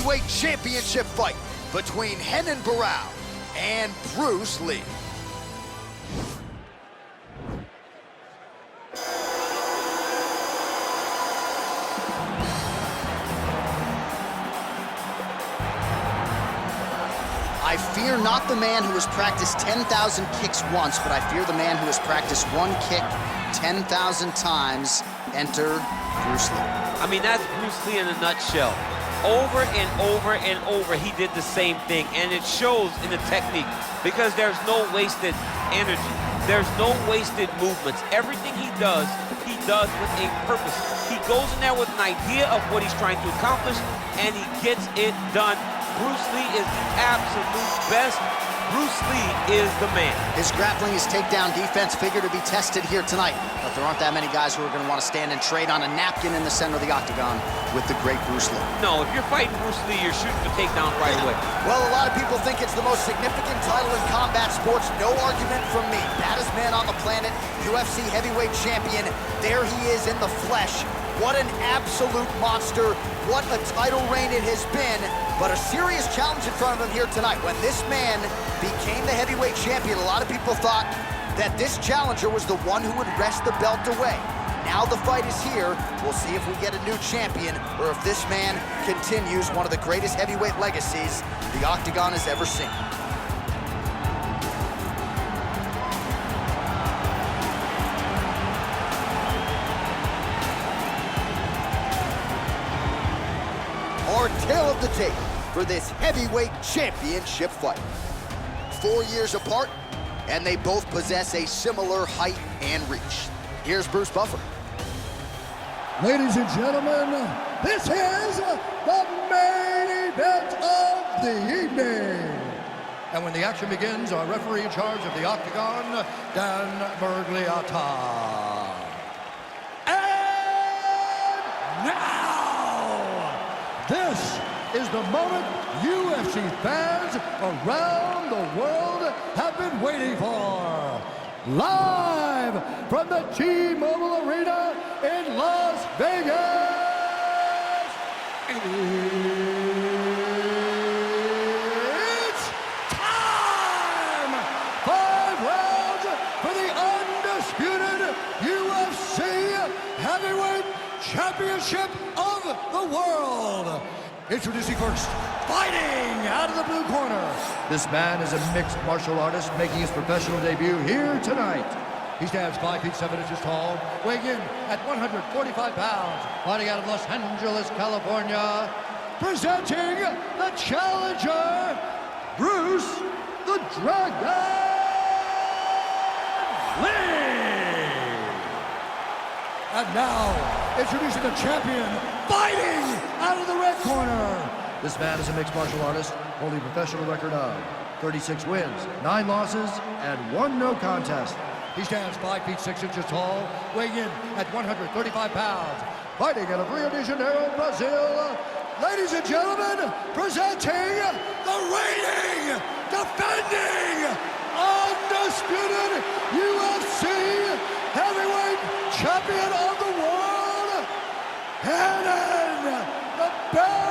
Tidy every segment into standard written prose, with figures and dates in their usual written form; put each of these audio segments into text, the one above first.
heavyweight championship fight between Renan Barao and Bruce Lee. I fear not the man who has practiced 10,000 kicks once, but I fear the man who has practiced one kick 10,000 times. Enter Bruce Lee. I mean, that's Bruce Lee in a nutshell. Over and over and over, he did the same thing, and it shows in the technique because there's no wasted energy. There's no wasted movements. Everything he does with a purpose. He goes in there with an idea of what he's trying to accomplish, and he gets it done. Bruce Lee is the absolute best. Bruce Lee is the man. His grappling, his takedown defense figure to be tested here tonight. But there aren't that many guys who are going to want to stand and trade on a napkin in the center of the octagon with the great Bruce Lee. No, if you're fighting Bruce Lee, you're shooting the takedown right away. Well, a lot of people think it's the most significant title in combat sports. No argument from me. Baddest man on the planet, UFC heavyweight champion. There he is in the flesh. What an absolute monster. What a title reign it has been. But a serious challenge in front of him here tonight. When this man became the heavyweight champion, a lot of people thought that this challenger was the one who would wrest the belt away. Now the fight is here. We'll see if we get a new champion or if this man continues one of the greatest heavyweight legacies the Octagon has ever seen. Our tale of the tape for this heavyweight championship fight. 4 years apart, and they both possess a similar height and reach. Here's Bruce Buffer. Ladies and gentlemen, this is the main event of the evening. And when the action begins, our referee in charge of the Octagon, Dan Bergliata. And now, this is the moment UFC fans around the world have been waiting for. Live from the T-Mobile Arena in Las Vegas. It's time! 5 rounds for the undisputed UFC Heavyweight Championship of the world. Introducing first, fighting out of the blue corner. This man is a mixed martial artist making his professional debut here tonight. He stands 5 feet 7 inches tall, weighing in at 145 pounds, fighting out of Los Angeles, California. Presenting the challenger, Bruce the Dragon Lee. And now, introducing the champion, fighting out of the red corner. This man is a mixed martial artist, holding a professional record of 36 wins, 9 losses, and 1 no contest. He stands 5 feet 6 inches tall, weighing in at 135 pounds, fighting out of Rio de Janeiro, Brazil. Ladies and gentlemen, presenting the reigning, defending, undisputed UFC heavyweight champion of the world, Renan Barao.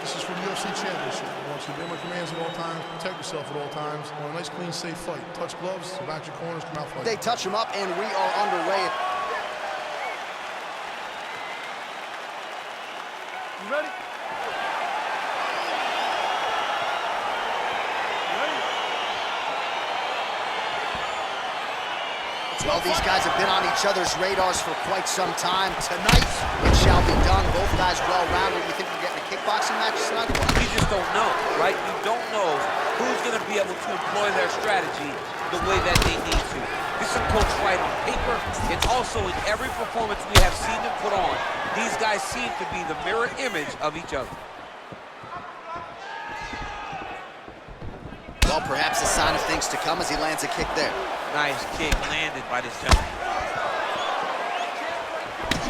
This is for the UFC Championship. I want you to obey my commands at all times, protect yourself at all times. I want a nice, clean, safe fight. Touch gloves, back your corners, come out fighting. They touch him up, and we are underway. You ready? Well, these guys have been on each other's radars for quite some time. Tonight, it shall be done. Both guys well-rounded. You think we're getting a kickboxing match tonight? You just don't know, right? You don't know who's going to be able to employ their strategy the way that they need to. This is coached right on paper, and also in every performance we have seen them put on. These guys seem to be the mirror image of each other. Well, perhaps a sign of things to come as he lands a kick there. Nice kick landed by this gentleman.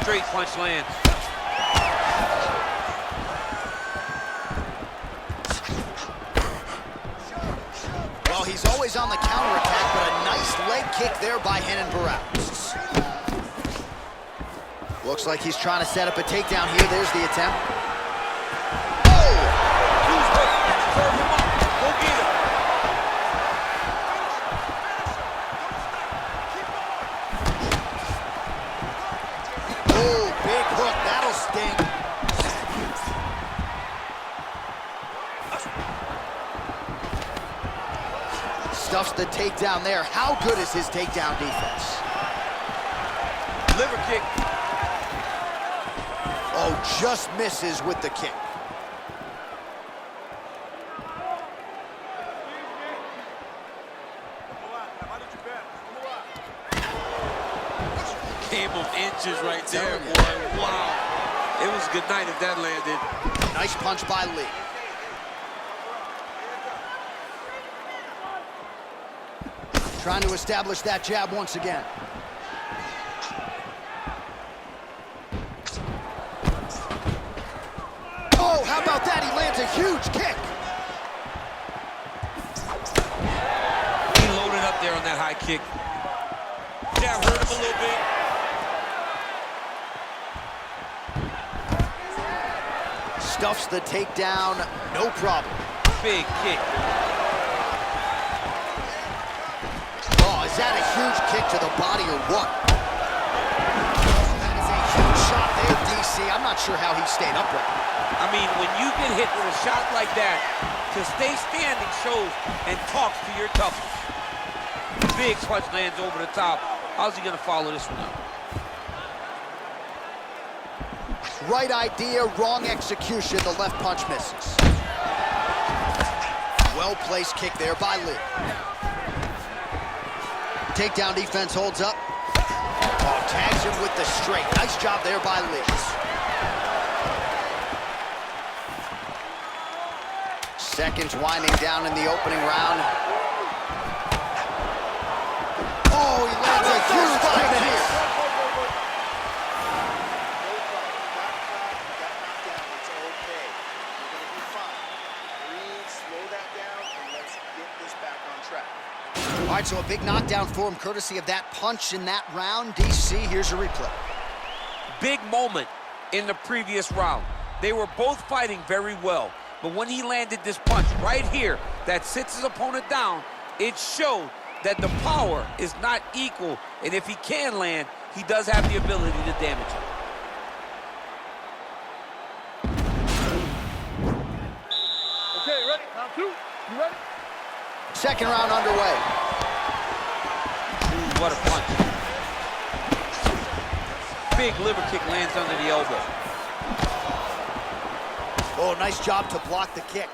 Straight punch lands. Well, he's always on the counterattack. kick there by Renan Barao. Looks like he's trying to set up a takedown here. There's the attempt. Oh! Serve him up. Go get him. Oh, big hook. That'll sting. Stuffs the takedown there. How good is his takedown defense? Liver kick. Oh, just misses with the kick. Came of inches right there, boy. Wow. It was good night if that landed. Nice punch by Lee. Trying to establish that jab once again. Oh, how about that? He lands a huge kick. He loaded up there on that high kick. Jab hurt him a little bit. Stuffs the takedown, no problem. Big kick. Oh, is that a huge kick to the body or what? That is a huge shot there, DC. I'm not sure how he stayed upright. I mean, when you get hit with a shot like that, to stay standing shows and talks to your toughness. Big punch lands over the top. How's he gonna follow this one up? Right idea, wrong execution. The left punch misses. Well-placed kick there by Lee. Takedown defense holds up. Oh, tags him with the straight. Nice job there by Lee. Seconds winding down in the opening round. Oh, he lands a huge kick here. All right, so a big knockdown for him, courtesy of that punch in that round. DC, here's a replay. Big moment in the previous round. They were both fighting very well, but when he landed this punch right here that sits his opponent down, it showed that the power is not equal, and if he can land, he does have the ability to damage him. Okay, ready? Round two. You ready? Second round underway. Ooh, what a punch. Big liver kick lands under the elbow. Oh, nice job to block the kick.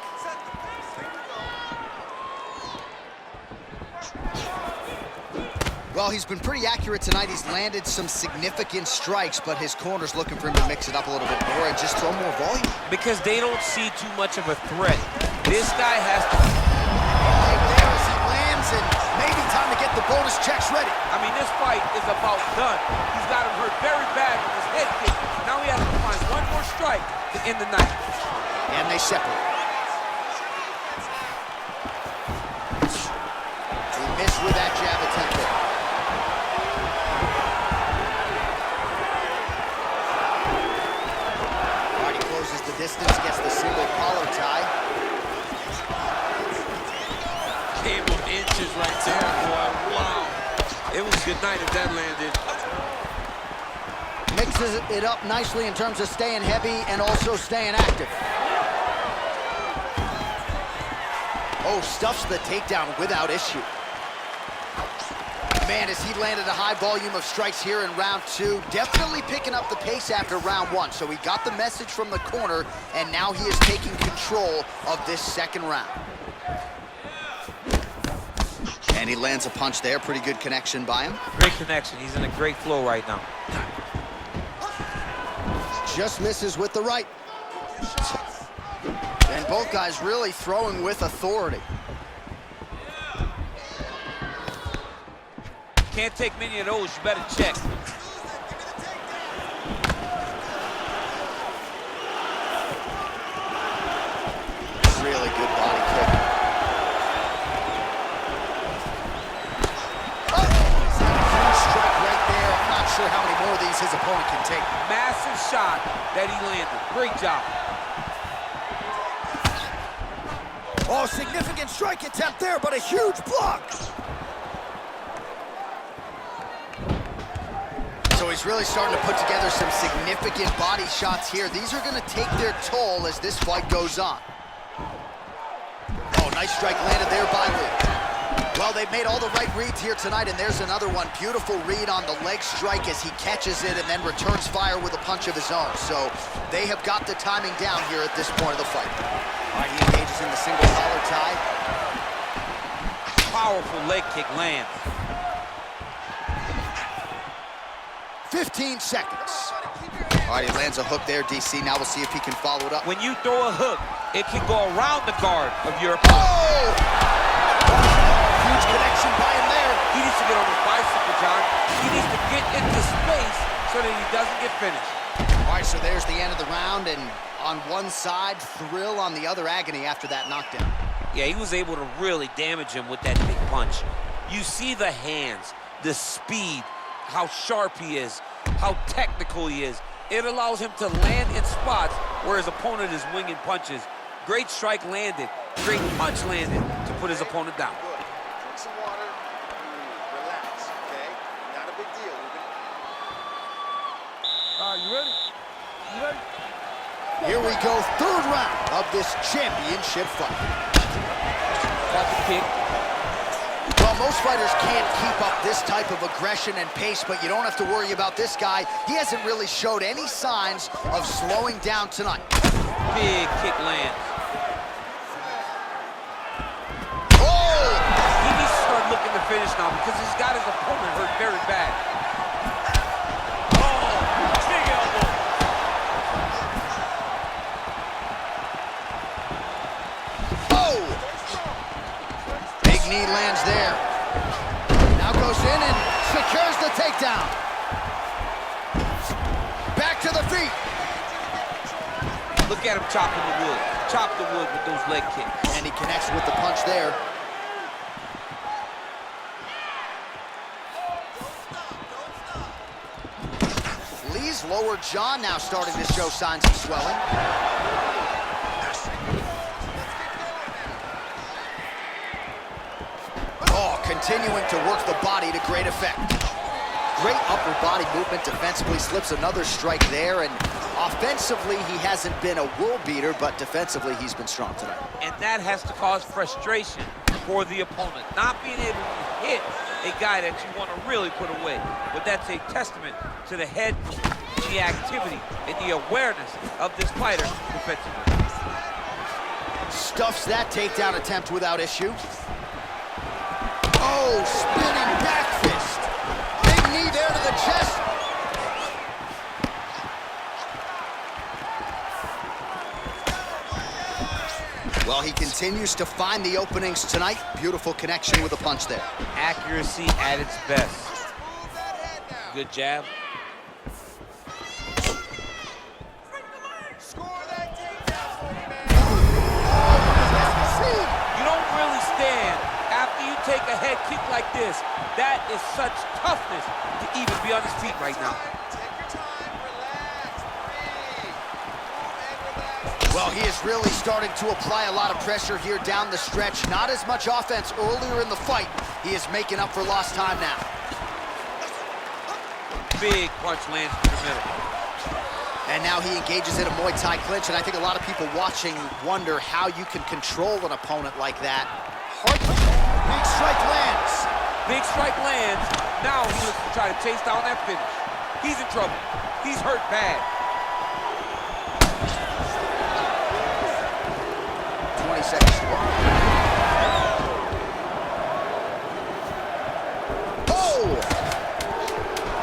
Well, he's been pretty accurate tonight. He's landed some significant strikes, but his corner's looking for him to mix it up a little bit more and just throw more volume. Because they don't see too much of a threat. This guy has to... Right there as he lands, and maybe time to get the bonus checks ready. I mean, this fight is about done. He's got him hurt very bad with his head kick. Now he has to find one more strike to end the night. And they separate. He missed with that jab attempt there. Already closes the distance, gets the single collar tie. Came of inches right there, boy. Wow. It was good night if that landed. Mixes it up nicely in terms of staying heavy and also staying active. Oh, stuffs the takedown without issue. Man, as he landed a high volume of strikes here in round two, definitely picking up the pace after round one. So he got the message from the corner, and now he is taking control of this second round. And he lands a punch there. Pretty good connection by him. Great connection. He's in a great flow right now. Just misses with the right. And both guys really throwing with authority. Can't take many of those. You better check. Really good body kick. Oh! sure how many more of these his opponent can take. Massive shot that he landed. Great job. Oh, significant strike attempt there, but a huge block. So he's really starting to put together some significant body shots here. These are going to take their toll as this fight goes on. Oh, nice strike landed there by Lee. Well, they've made all the right reads here tonight, and there's another one. Beautiful read on the leg strike as he catches it and then returns fire with a punch of his own. So they have got the timing down here at this point of the fight. All right, he engages in the single collar tie. Powerful leg kick lands. 15 seconds. All right, he lands a hook there, DC. Now we'll see if he can follow it up. When you throw a hook, it can go around the guard of your opponent. Oh! Huge connection by him there. He needs to get on his bicycle, John. He needs to get into space so that he doesn't get finished. All right, so there's the end of the round, and on one side, thrill, on the other, agony after that knockdown. Yeah, he was able to really damage him with that big punch. You see the hands, the speed, how sharp he is, how technical he is. It allows him to land in spots where his opponent is winging punches. Great strike landed, great punch landed to put his opponent down. Drink some water, relax, okay? Not a big deal. You ready? You ready? Here we go, third round of this championship fight. Got the kick. Well, most fighters can't keep up this type of aggression and pace, but you don't have to worry about this guy. He hasn't really showed any signs of slowing down tonight. Big kick lands. Oh! He needs to start looking to finish now because he's got his opponent hurt very bad. Oh, big elbow. Oh! Big knee lands there. Now goes in and secures the takedown. Back to the feet. Look at him chopping the wood. Chop the wood with those leg kicks. And he connects with the punch there. Lee's lower jaw now starting to show signs of swelling. Oh, continuing to work the body to great effect. Great upper body movement defensively, slips another strike there, and offensively, he hasn't been a world beater, but defensively, he's been strong tonight. And that has to cause frustration for the opponent. Not being able to hit a guy that you want to really put away. But that's a testament to the head, the activity, and the awareness of this fighter defensively. Stuffs that takedown attempt without issue. Oh, spinning back fist. Big knee there to the chest. Well, he continues to find the openings tonight. Beautiful connection with a punch there. Accuracy at its best. Good jab. Score that takedown for me, man. You don't really stand after you take a head kick like this. That is such toughness to even be on his feet right now. Take your time, relax, breathe. And relax. Well, he is really starting to apply a lot of pressure here down the stretch. Not as much offense earlier in the fight. He is making up for lost time now. Big punch lands in the middle. And now he engages in a Muay Thai clinch, and I think a lot of people watching wonder how you can control an opponent like that. Hard. Big strike lands. Big strike lands. Now he looks to try to chase down that finish. He's in trouble. He's hurt bad. 20 seconds to go. Oh!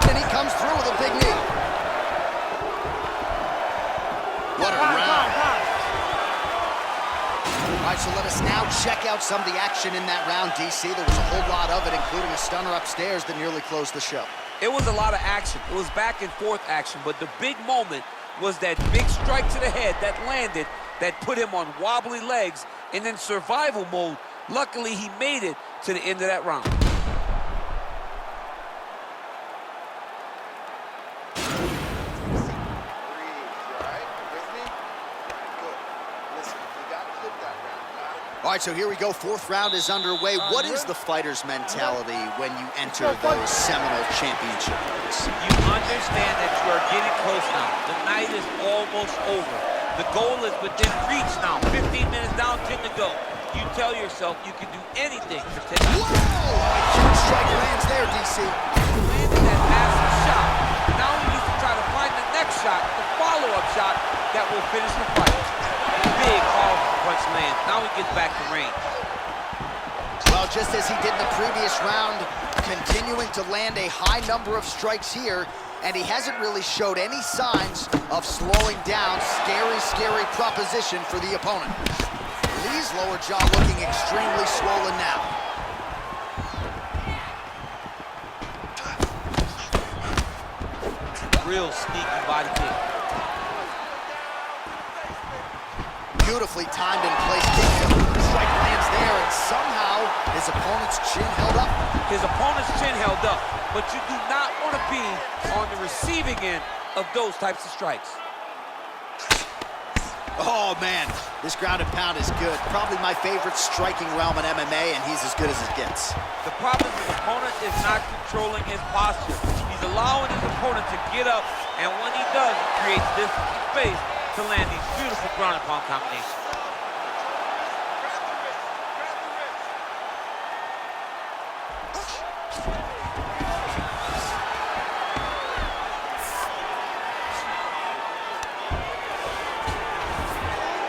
And he comes through with a big knee. What a round. All right, so let us now check out some of the action in that round, DC. There was a whole lot of it, including a stunner upstairs that nearly closed the show. It was a lot of action. It was back and forth action, but the big moment was that big strike to the head that landed, that put him on wobbly legs and in survival mode. Luckily, he made it to the end of that round. All right, so here we go. Fourth round is underway. What is the fighter's mentality when you enter those seminal championship fights? You understand that you are getting close now. The night is almost over. The goal is within reach now. 15 minutes down, 10 to go. You tell yourself you can do anything for 10 minutes. Whoa! A huge strike lands there, DC. Landed that massive shot. Now he needs to try to find the next shot, the follow-up shot that will finish the fight. Big powerful punch lands. Now he gets back to range. Well, just as he did in the previous round, continuing to land a high number of strikes here, and he hasn't really showed any signs of slowing down. Scary, scary proposition for the opponent. Lee's lower jaw looking extremely swollen now. Real sneaky body kick. Beautifully timed and placed kick. Strike lands there, and somehow his opponent's chin held up. His opponent's chin held up, but you do not want to be on the receiving end of those types of strikes. Oh, man, this ground and pound is good. Probably my favorite striking realm in MMA, and he's as good as it gets. The problem is his opponent is not controlling his posture. He's allowing his opponent to get up, and when he does, he creates distance and space to land these beautiful ground and pound combinations.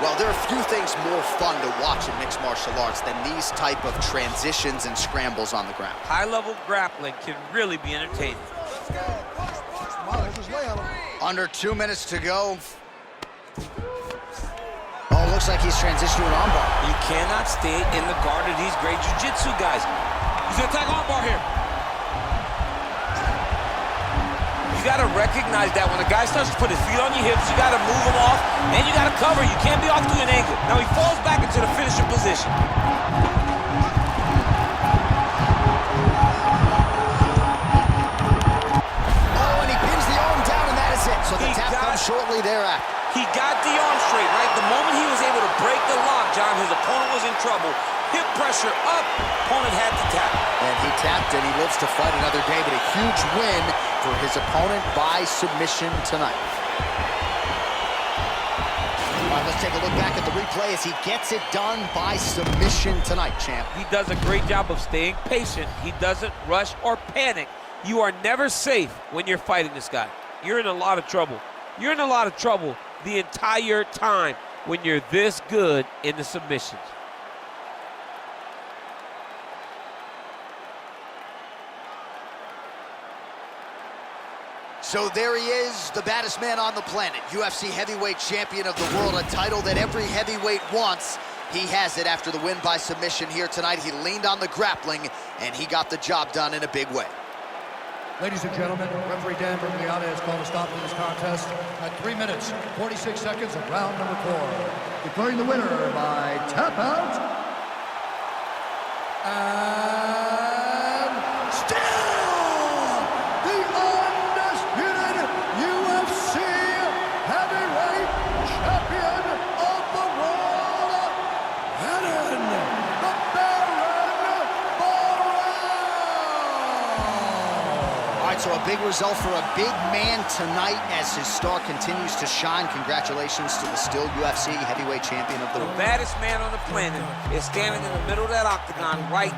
Well, there are few things more fun to watch in mixed martial arts than these type of transitions and scrambles on the ground. High-level grappling can really be entertaining. Under 2 minutes to go. Oh, looks like he's transitioned to an armbar. You cannot stay in the guard of these great jiu-jitsu guys. He's gonna attack armbar here. You gotta recognize that when a guy starts to put his feet on your hips, you gotta move him off, and you gotta cover. You can't be off to an angle. Now he falls back into the finishing position. Oh, and he pins the arm down, and that is it. So the tap comes shortly thereafter. He got the arm straight, right? The moment he was able to break the lock, John, his opponent was in trouble. Hip pressure up, opponent had to tap. And he tapped, and he lives to fight another day, but a huge win for his opponent by submission tonight. All right, let's take a look back at the replay as he gets it done by submission tonight, champ. He does a great job of staying patient. He doesn't rush or panic. You are never safe when you're fighting this guy. You're in a lot of trouble. You're in a lot of trouble the entire time when you're this good in the submissions. So there he is, the baddest man on the planet, UFC heavyweight champion of the world, a title that every heavyweight wants. He has it after the win by submission here tonight. He leaned on the grappling, and he got the job done in a big way. Ladies and gentlemen, referee Dan Bergliata has called a stop to this contest at 3 minutes, 46 seconds of round number 4. Declaring the winner by tap out. And still the undisputed UFC heavyweight champion of the world, Renan Barao. All right, so a big result for a big man tonight as his star continues to shine. Congratulations to the still UFC heavyweight champion of the world. The baddest man on the planet is standing in the middle of that octagon right